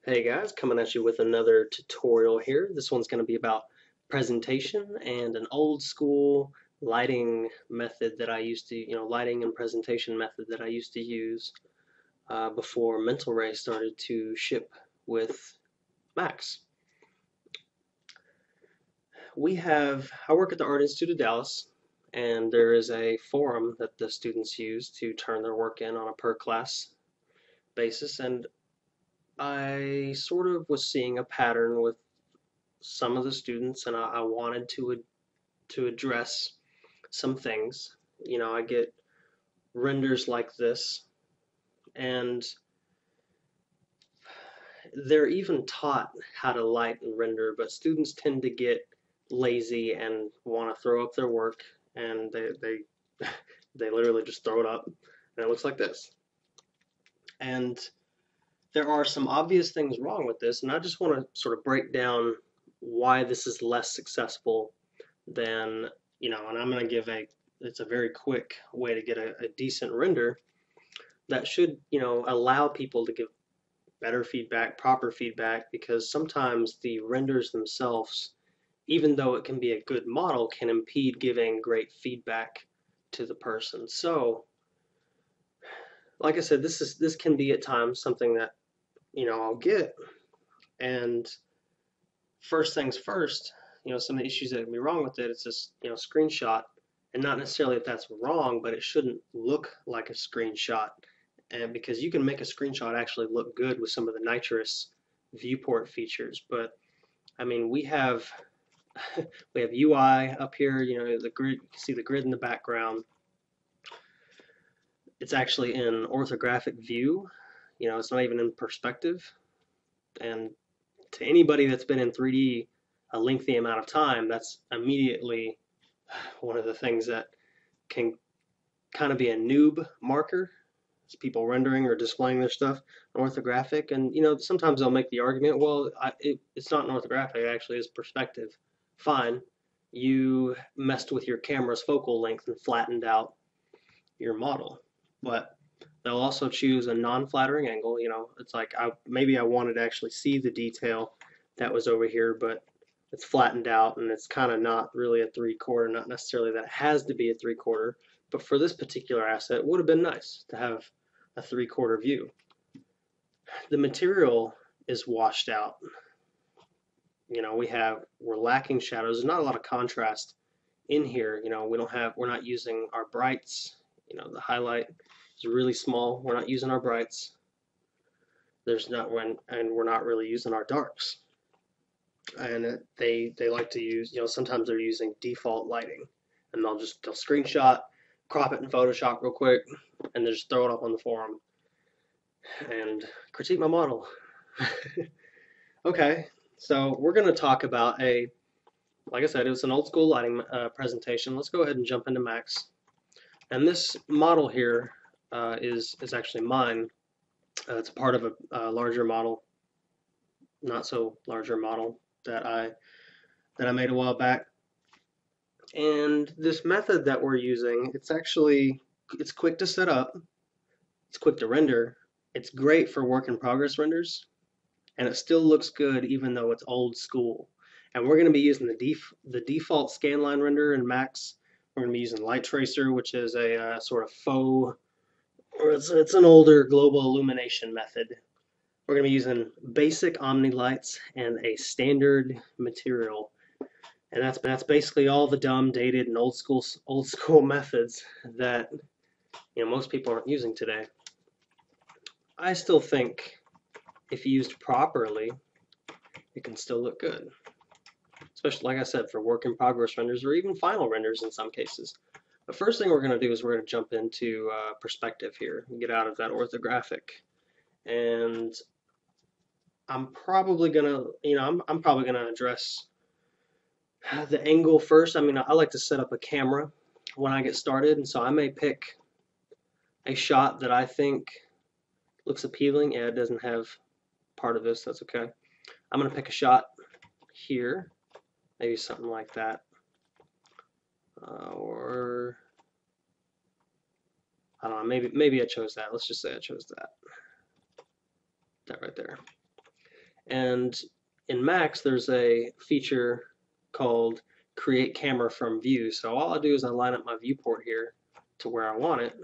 Hey guys, coming at you with another tutorial here. This one's going to be about presentation and an old school lighting method that I used to, lighting and presentation method that I used to use before Mental Ray started to ship with Max. I work at the Art Institute of Dallas, and there is a forum that the students use to turn their work in on a per class basis, and I sort of was seeing a pattern with some of the students, and I wanted to address some things. I get renders like this, and they're even taught how to light and render, but students tend to get lazy and want to throw up their work, and they literally just throw it up, and it looks like this. And there are some obvious things wrong with this, and I just want to sort of break down why this is less successful than, and I'm going to give it's a very quick way to get a decent render that should, allow people to give better feedback, proper feedback, because sometimes the renders themselves, even though it can be a good model, can impede giving great feedback to the person. So, like I said, this can be at times something that, I'll get. And first things first, some of the issues that can be wrong with it, it's this, screenshot, and not necessarily that that's wrong, but it shouldn't look like a screenshot. And because you can make a screenshot actually look good with some of the nitrous viewport features, but I mean we have we have UI up here, the grid, you can see the grid in the background. It's actually in orthographic view, it's not even in perspective. And to anybody that's been in 3D a lengthy amount of time, that's immediately one of the things that can kind of be a noob marker. It's people rendering or displaying their stuff orthographic, and sometimes they'll make the argument, well, it's not an orthographic, it actually is perspective. Fine, you messed with your camera's focal length and flattened out your model, but they'll also choose a non-flattering angle. It's like maybe I wanted to actually see the detail that was over here, but it's flattened out and it's kind of not really a 3/4, not necessarily that it has to be a 3/4, but for this particular asset, it would have been nice to have a 3/4 view. The material is washed out. We're lacking shadows. There's not a lot of contrast in here. We're not using our brights. The highlight is really small. We're not using our brights. And we're not really using our darks. And they like to use, sometimes they're using default lighting, and they'll screenshot, crop it in Photoshop real quick, and then just throw it up on the forum and critique my model. Okay, so we're going to talk about like I said, it was an old school lighting presentation. Let's go ahead and jump into Max. And this model here is actually mine. It's part of a larger model, not so larger model that I made a while back. And this method that we're using, it's quick to set up, it's quick to render, it's great for work in progress renders, and it still looks good even though it's old school. And we're going to be using the default scanline render in Max. We're going to be using Light Tracer, which is a sort of faux, or it's an older global illumination method. We're going to be using basic Omni Lights and a standard material. And that's basically all the dumb, dated, and old school methods that most people aren't using today. I still think if used properly, it can still look good. Especially, like I said, for work in progress renders or even final renders in some cases. The first thing we're going to do is we're going to jump into perspective here and get out of that orthographic. And I'm probably gonna, I'm probably gonna address the angle first. I mean, I like to set up a camera when I get started, and so I may pick a shot that I think looks appealing. Yeah, it doesn't have part of this, that's okay. I'm gonna pick a shot here, maybe something like that, or I don't know, maybe I chose that. Let's just say I chose that right there. And in Max, there's a feature called Create Camera from View. So all I do is I line up my viewport here to where I want it.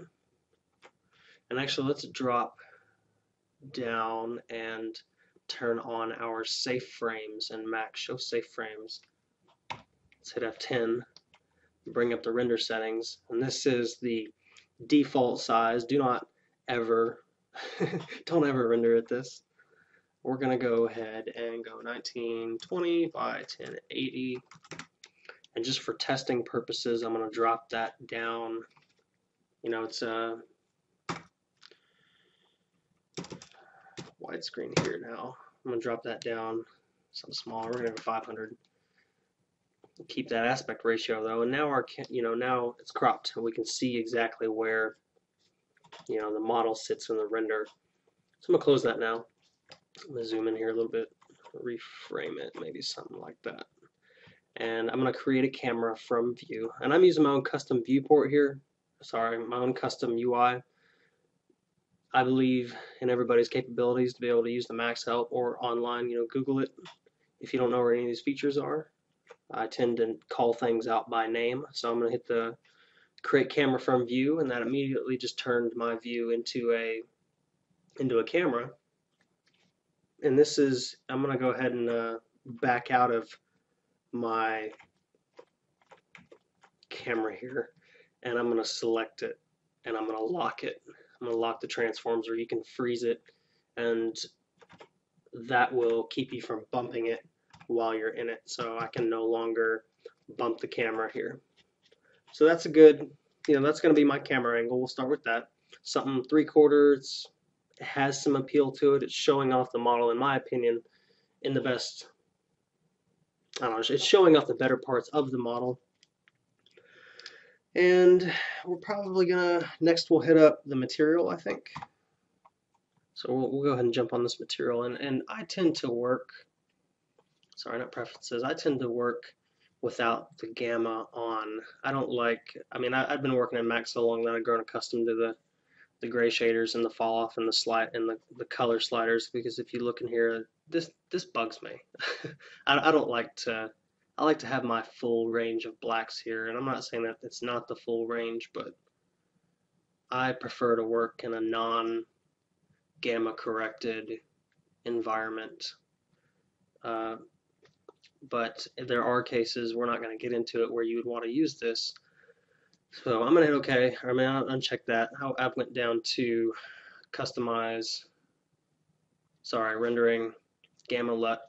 And actually, let's drop down and turn on our safe frames in Max. Show safe frames. Let's hit F10, bring up the render settings, and this is the default size. Do not ever, don't ever render at this. We're gonna go ahead and go 1920 by 1080, and just for testing purposes, I'm gonna drop that down. You know, it's a widescreen here now. I'm gonna drop that down something smaller. We're gonna go 500. Keep that aspect ratio though, and now our, now it's cropped, and we can see exactly where, the model sits in the render. So I'm gonna close that now. I'm gonna zoom in here a little bit, reframe it, maybe something like that. And I'm gonna create a camera from view, and I'm using my own custom viewport here. Sorry, my own custom UI. I believe in everybody's capabilities to be able to use the Max help or online, Google it if you don't know where any of these features are. I tend to call things out by name, so I'm going to hit the create camera from view, and that immediately just turned my view into a camera. And this is, I'm going to go ahead and back out of my camera here, and I'm going to select it, and I'm going to lock it. I'm going to lock the transforms, or you can freeze it, and that will keep you from bumping it while you're in it, so I can no longer bump the camera here. So that's a good, that's going to be my camera angle. We'll start with that. Something 3/4. It has some appeal to it. It's showing off the model, in my opinion, in the best, I don't know, it's showing off the better parts of the model. And we're probably gonna, next we'll hit up the material, I think. So we'll go ahead and jump on this material, and I tend to work, sorry, not preferences, I tend to work without the gamma on. I don't like, I've been working in Max so long that I've grown accustomed to the gray shaders and the fall off and the color sliders, because if you look in here, this bugs me. I don't like to, I like to have my full range of blacks here, and I'm not saying that it's not the full range, but I prefer to work in a non-gamma corrected environment. But there are cases, we're not going to get into it, where you would want to use this. So I'm going to hit OK. I'll uncheck that. I went down to customize, rendering, gamma LUT,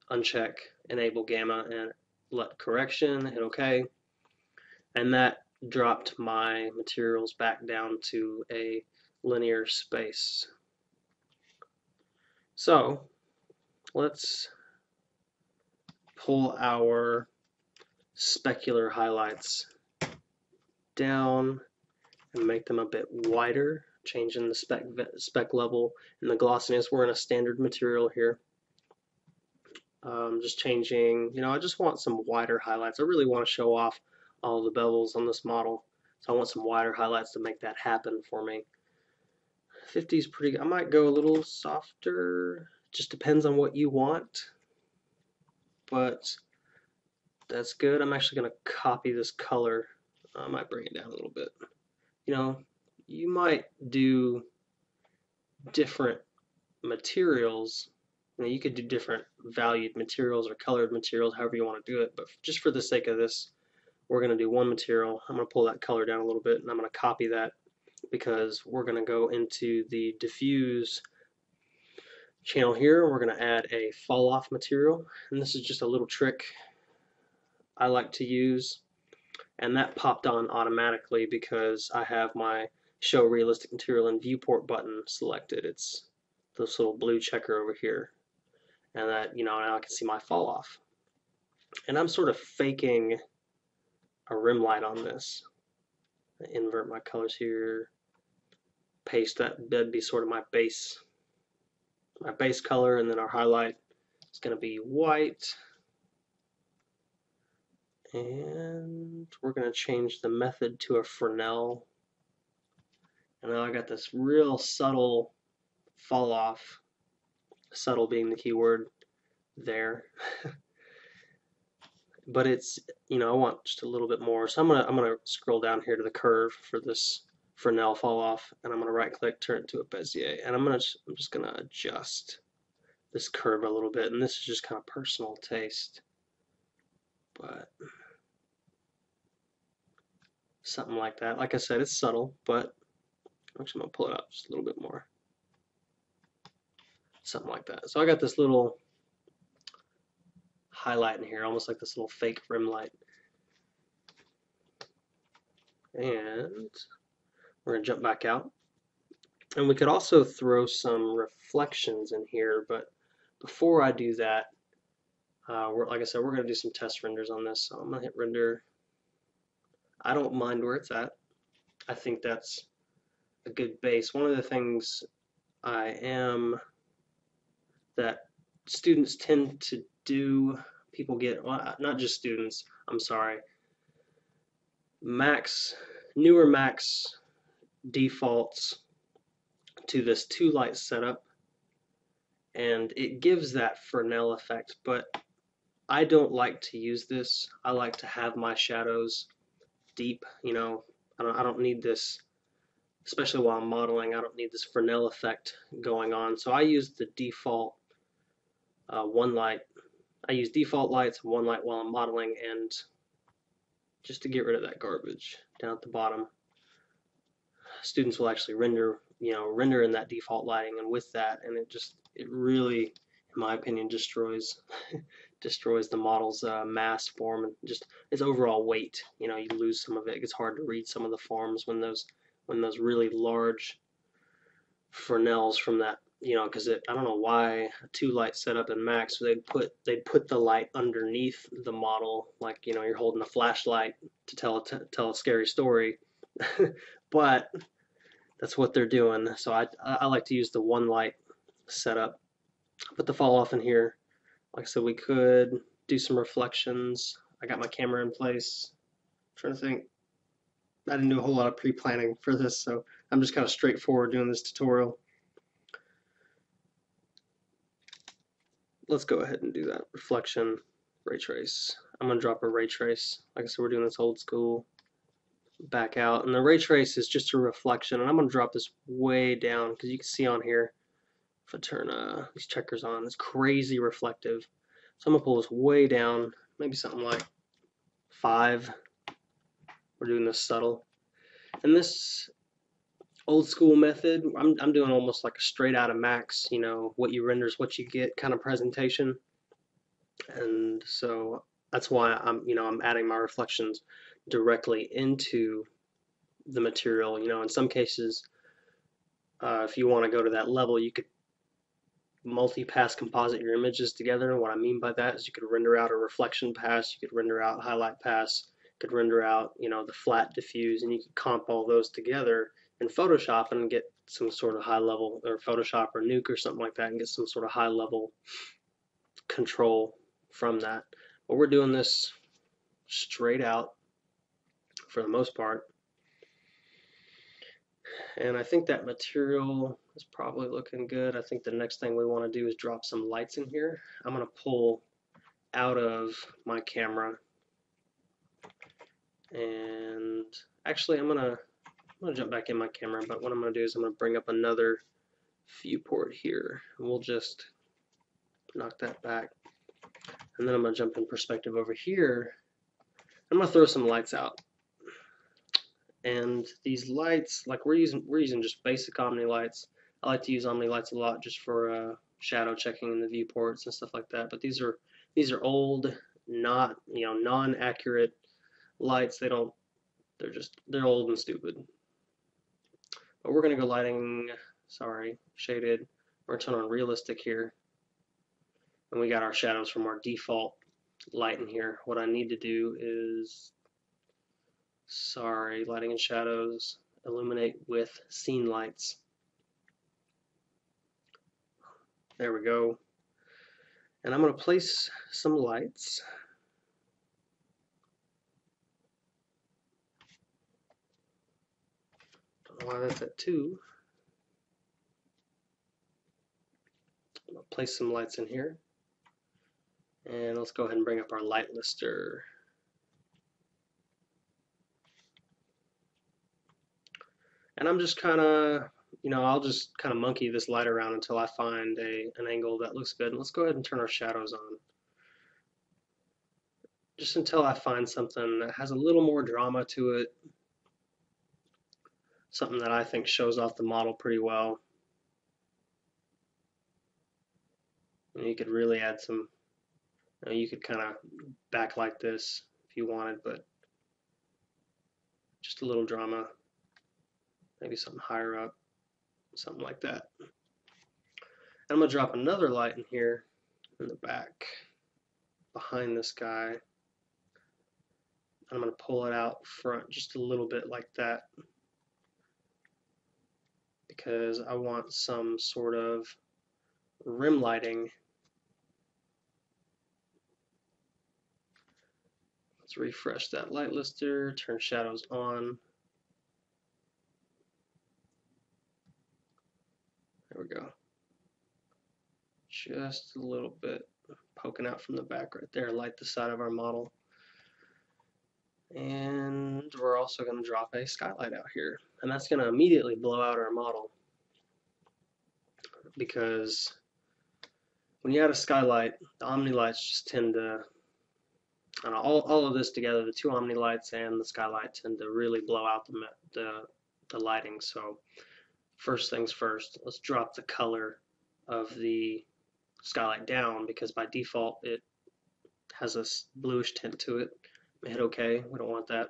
uncheck, enable gamma and LUT correction, hit OK. And that dropped my materials back down to a linear space. So let's pull our specular highlights down and make them a bit wider, changing the spec level and the glossiness. We're in a standard material here. Just changing, I just want some wider highlights. I really want to show off all the bevels on this model, so I want some wider highlights to make that happen for me. 50 is pretty good. I might go a little softer, just depends on what you want, but that's good. I'm actually going to copy this color. I might bring it down a little bit. You might do different materials. You could do different valued materials or colored materials, however you want to do it, but just for the sake of this, we're going to do one material. I'm going to pull that color down a little bit, and I'm going to copy that, because we're going to go into the diffuse channel here, and we're going to add a fall off material, and this is just a little trick I like to use, and that popped on automatically because I have my show realistic material and viewport button selected. It's this little blue checker over here, and that, now I can see my fall off, and I'm sort of faking a rim light on this. I invert my colors here, paste that'd be sort of my base color, and then our highlight is going to be white, and we're going to change the method to a Fresnel, and now I got this real subtle fall off subtle being the key word there. But it's, you know, I want just a little bit more. So I'm gonna scroll down here to the curve for this Fresnel fall off, and I'm gonna right click, turn it to a Bezier, and I'm just gonna adjust this curve a little bit, and this is just kind of personal taste, but something like that. Like I said, it's subtle, but I'm actually gonna pull it up just a little bit more. Something like that. So I got this little highlight in here, almost like this little fake rim light. And we're gonna jump back out. And we could also throw some reflections in here, but before I do that, like I said, we're gonna do some test renders on this. So I'm gonna hit render. I don't mind where it's at. I think that's a good base. One of the things that students tend to do, people get, well, not just students, I'm sorry, newer Max defaults to this 2-light setup, and it gives that Fresnel effect, but I don't like to use this. I like to have my shadows deep, you know. I don't need this, especially while I'm modeling, I don't need this Fresnel effect going on. So I use the default one light. I use default lights, one light while I'm modeling, and just to get rid of that garbage down at the bottom. Students will actually render in that default lighting, and with that, and it really, in my opinion, destroys the model's mass form and just its overall weight. You know, you lose some of it. It gets hard to read some of the forms when those really large Fresnels from that, you know, because I don't know why a 2-light setup in Max, they'd put the light underneath the model, like, you know, you're holding a flashlight to tell a scary story. But that's what they're doing. So I like to use the 1-light setup. Put the fall off in here. Like I said, we could do some reflections. I got my camera in place. I'm trying to think. I didn't do a whole lot of pre-planning for this, so I'm just kind of straightforward doing this tutorial. Let's go ahead and do that. Reflection, ray trace. I'm going to drop a ray trace. Like I said, we're doing this old school. Back out, and the ray trace is just a reflection, and I'm going to drop this way down because you can see on here, if I turn these checkers on, it's crazy reflective. So I'm going to pull this way down, maybe something like 5. We're doing this subtle. And this old school method, I'm doing almost like a straight out of Max, you know, what you render is what you get kind of presentation. And so that's why I'm adding my reflections directly into the material. You know, in some cases, if you want to go to that level, you could multi-pass composite your images together. And what I mean by that is you could render out a reflection pass, you could render out highlight pass, you could render out, you know, the flat diffuse, and you could comp all those together in Photoshop and get some sort of high level, or Photoshop or Nuke or something like that, and get some sort of high level control from that. But we're doing this straight out for the most part. And I think that material is probably looking good. I think the next thing we want to do is drop some lights in here. I'm going to pull out of my camera, and actually I'm going to jump back in my camera, but what I'm going to do is I'm going to bring up another viewport here, and we'll just knock that back. And then I'm going to jump in perspective over here. I'm going to throw some lights out. And these lights, like we're using just basic Omni Lights. I like to use Omni Lights a lot just for shadow checking in the viewports and stuff like that. But these are old, not, you know, non-accurate lights. They're old and stupid. But we're gonna go shaded. We're gonna turn on realistic here, and we got our shadows from our default light in here. What I need to do is, lighting and shadows, illuminate with scene lights. There we go. And I'm going to place some lights. Don't know why that's at 2. I'll place some lights in here. And let's go ahead and bring up our light lister. And I'm just kind of, I'll just kind of monkey this light around until I find an angle that looks good. And let's go ahead and turn our shadows on. Just until I find something that has a little more drama to it. Something that I think shows off the model pretty well. And you could really add some, you could kind of backlight this if you wanted, but just a little drama. Maybe something higher up, something like that. And I'm going to drop another light in here in the back behind this guy. I'm going to pull it out front just a little bit like that because I want some sort of rim lighting. Let's refresh that light lister, turn shadows on. There we go. Just a little bit poking out from the back right there, light the side of our model. And we're also going to drop a skylight out here, and that's going to immediately blow out our model, because when you add a skylight, the Omni Lights just tend to, all of this together, the two Omni Lights and the skylight tend to really blow out the lighting. So first things first, let's drop the color of the skylight down, because by default it has a bluish tint to it. Hit OK, we don't want that.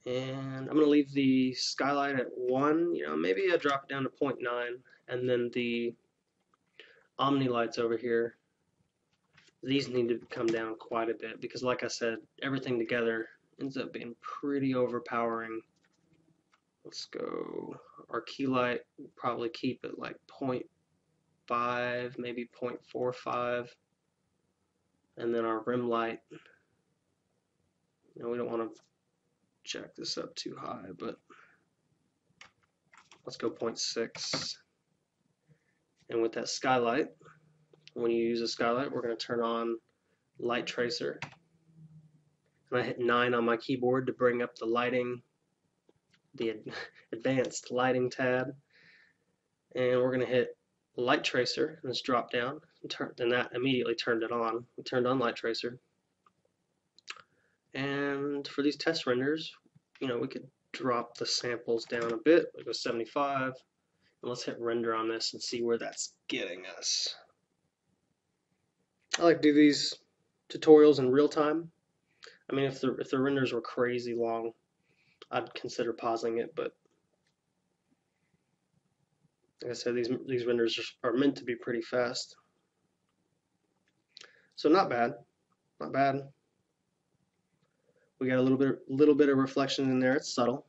And I'm going to leave the skylight at 1, maybe I drop it down to 0.9, and then the Omni Lights over here, these need to come down quite a bit, because like I said, everything together ends up being pretty overpowering. Let's go, our key light, we'll probably keep it like 0.5, maybe 0.45, and then our rim light, we don't want to jack this up too high, but let's go 0.6. And with that skylight, when you use a skylight, we're going to turn on light tracer. And I hit 9 on my keyboard to bring up the lighting, the advanced lighting tab. And we're going to hit light tracer, and it's drop down, and that immediately turned it on. We turned on light tracer. And for these test renders, we could drop the samples down a bit. We'll go 75, and let's hit render on this and see where that's getting us. I like to do these tutorials in real time. I mean, if the renders were crazy long, I'd consider pausing it, but like I said, these renders are meant to be pretty fast. So not bad, not bad. We got a little bit of reflection in there. It's subtle.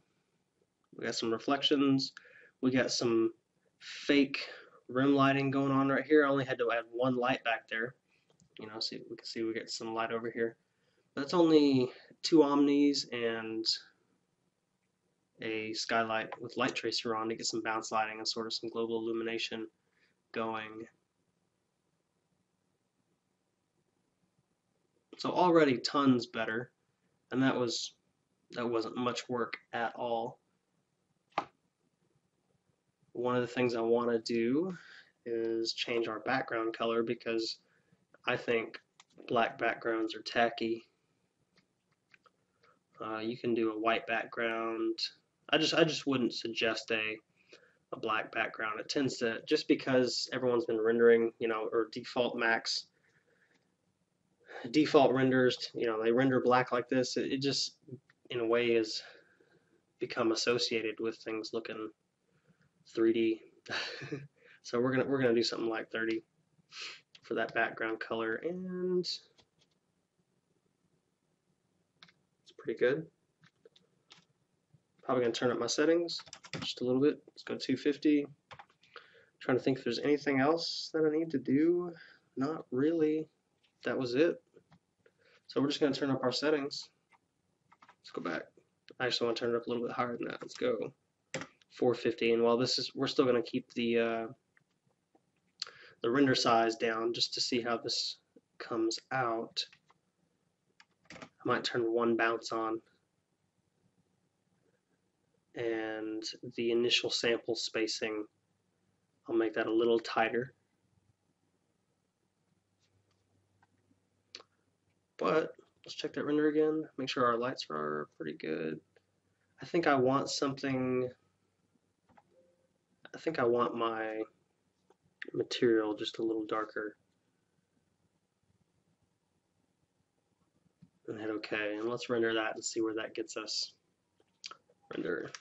We got some reflections. We got some fake rim lighting going on right here. I only had to add 1 light back there. See, we can see we get some light over here. That's only 2 Omnis and a skylight with light tracer on to get some bounce lighting and sort of some global illumination going. So already tons better. And that wasn't much work at all. One of the things I want to do is change our background color, because I think black backgrounds are tacky. You can do a white background. I just wouldn't suggest a black background. It tends to, just because everyone's been rendering, or default renders, they render black like this, it just in a way has become associated with things looking 3D. So we're gonna do something like 30 for that background color, and it's pretty good. Probably gonna turn up my settings just a little bit. Let's go 250. Trying to think if there's anything else that I need to do. Not really. That was it. So we're just going to turn up our settings. Let's go back. I actually want to turn it up a little bit higher than that. Let's go 450. And while we're still going to keep the the render size down just to see how this comes out. I might turn one bounce on, and the initial sample spacing, I'll make that a little tighter. But let's check that render again, make sure our lights are pretty good. I think I want something, I think I want my material just a little darker. And hit OK, and let's render that and see where that gets us. Render.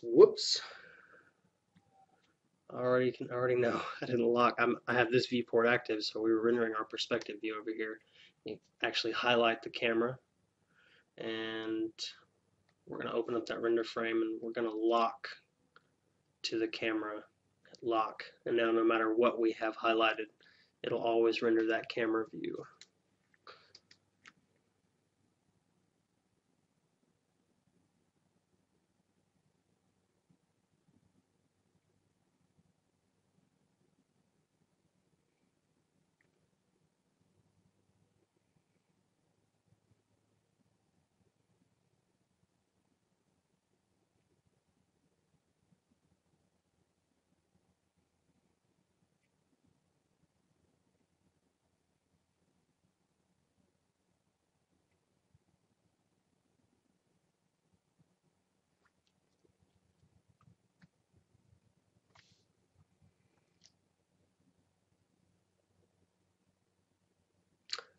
Whoops. I already know I didn't lock. I have this viewport active, so we were rendering our perspective view over here. You actually highlight the camera, and we're going to open up that render frame, and we're going to lock to the camera. Lock, and now no matter what we have highlighted, it'll always render that camera view.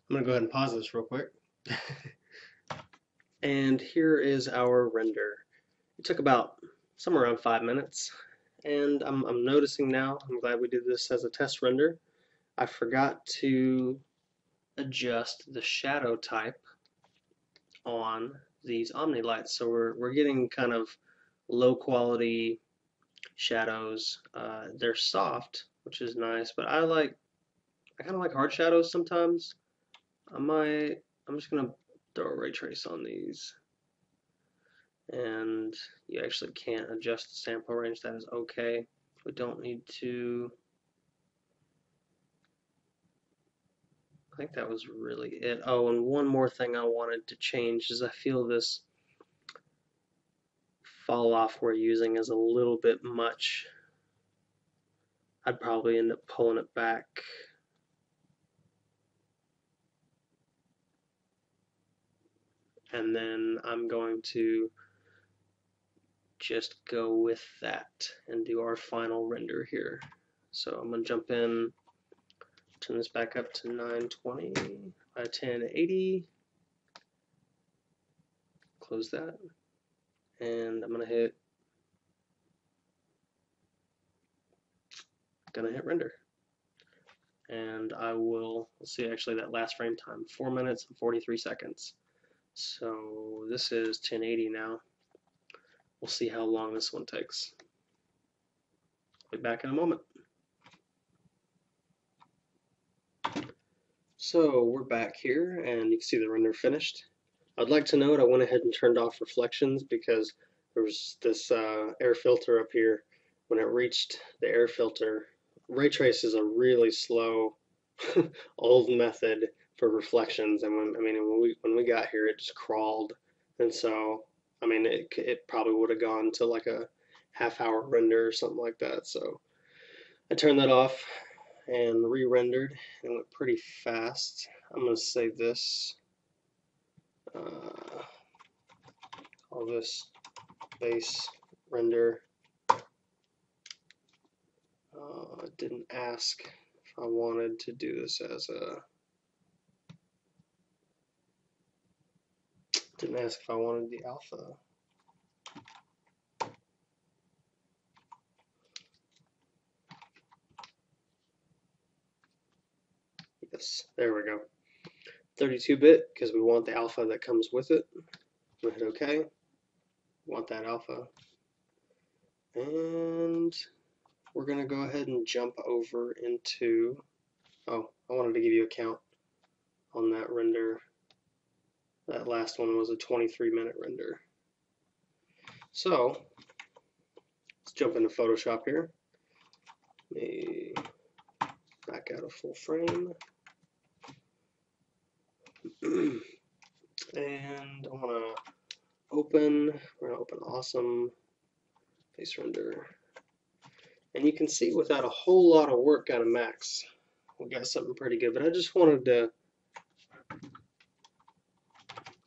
I'm going to go ahead and pause this real quick. And here is our render. It took about somewhere around 5 minutes, and I'm noticing now, I'm glad we did this as a test render, I forgot to adjust the shadow type on these Omni Lights. So we're getting kind of low quality shadows. They're soft, which is nice, but I kind of like hard shadows sometimes. I'm just gonna throw a ray trace on these, and you actually can't adjust the sample range. That is okay. We don't need to. I think that was really it. Oh, and one more thing I wanted to change is I feel this fall off we're using is a little bit much. I'd probably end up pulling it back. And then I'm going to just go with that and do our final render here. So I'm going to jump in, turn this back up to 920 by 1080, close that, and I'm going to hit render. And I will, let's see actually that last frame time, 4 minutes and 43 seconds. So this is 1080 now. We'll see how long this one takes. I'll be back in a moment. So we're back here, and you can see the render finished. I'd like to note I went ahead and turned off reflections because there was this air filter up here. When it reached the air filter, ray trace is a really slow old method for reflections, and when we got here, it just crawled, and so I mean it probably would have gone to like a half-hour render or something like that. So I turned that off and re-rendered, and it went pretty fast. I'm going to save this. Call this base render. It didn't ask if I wanted to do this as a. Didn't ask if I wanted the alpha. Yes, there we go. 32-bit because we want the alpha that comes with it. We'll hit OK. Want that alpha. And we're going to go ahead and jump over into. Oh, I wanted to give you a count on that render. That last one was a 23-minute render. So let's jump into Photoshop here. Let me back out of full frame. And I want to open, we're going to open Awesome Face Render. And you can see without a whole lot of work out of Max, we got something pretty good. But I just wanted to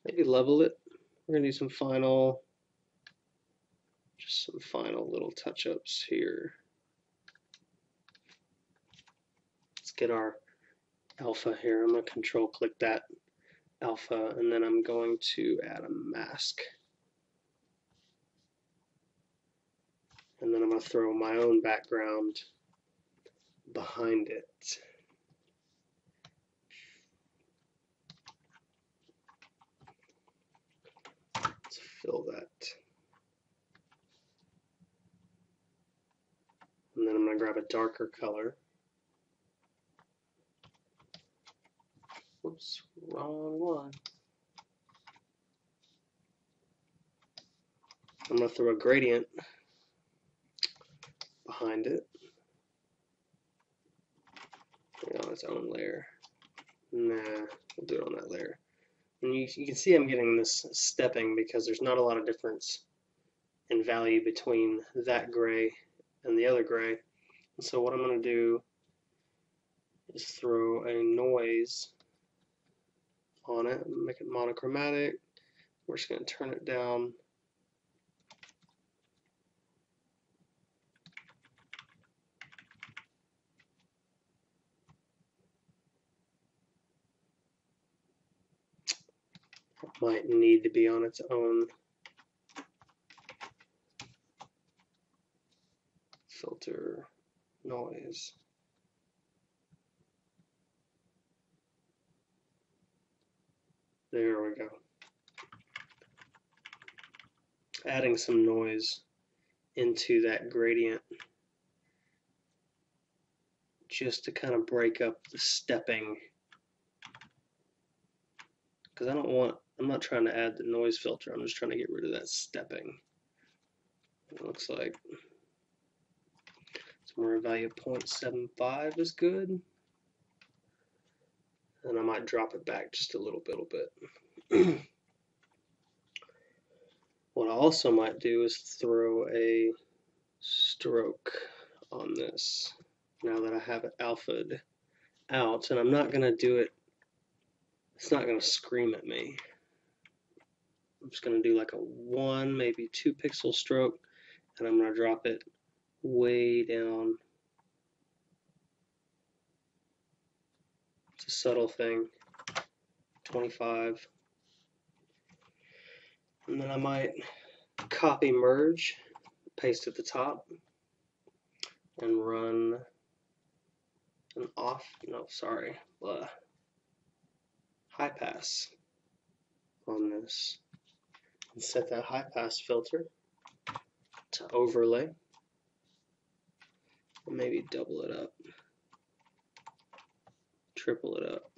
maybe level it. We're going to do some final, just some final little touch-ups here. Let's get our alpha here. I'm going to control click that alpha, and then I'm going to add a mask. And then I'm going to throw my own background behind it. Let's fill that. And then I'm going to grab a darker color. Whoops, wrong one. I'm going to throw a gradient behind it. On its own layer. Nah, we'll do it on that layer. And you can see I'm getting this stepping because there's not a lot of difference in value between that gray and the other gray. And so what I'm going to do is throw a noise on it, make it monochromatic. We're just going to turn it down. It might need to be on its own filter noise. There we go. Adding some noise into that gradient just to kind of break up the stepping, because I'm not trying to add the noise filter, I'm just trying to get rid of that stepping. It looks like somewhere a value of 0.75 is good. And I might drop it back just a little bit. What I also might do is throw a stroke on this now that I have it alphaed out, and I'm not going to do it, it's not going to scream at me. I'm just going to do like a 1, maybe 2 pixel stroke, and I'm going to drop it way down. It's a subtle thing, 25. And then I might copy merge, paste at the top, and run an high pass on this. And set that high pass filter to overlay. And maybe double it up, triple it up.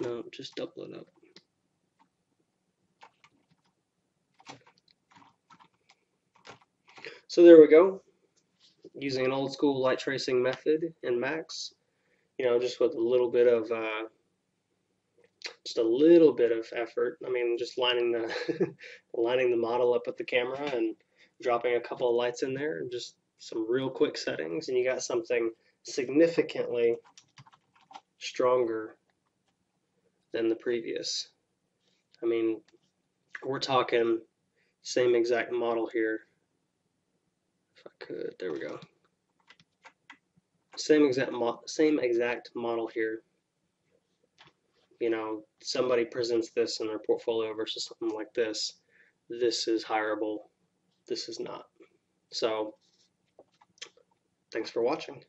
No, just double it up. So there we go, using an old school light tracing method in Max, just with a little bit of effort. I mean, just lining the lining the model up with the camera and dropping a couple of lights in there, and just some real quick settings, and you got something significantly stronger than the previous. I mean, we're talking same exact model here. If I could, there we go. Same exact model here. Somebody presents this in their portfolio versus something like this. This is hireable. This is not. So, thanks for watching.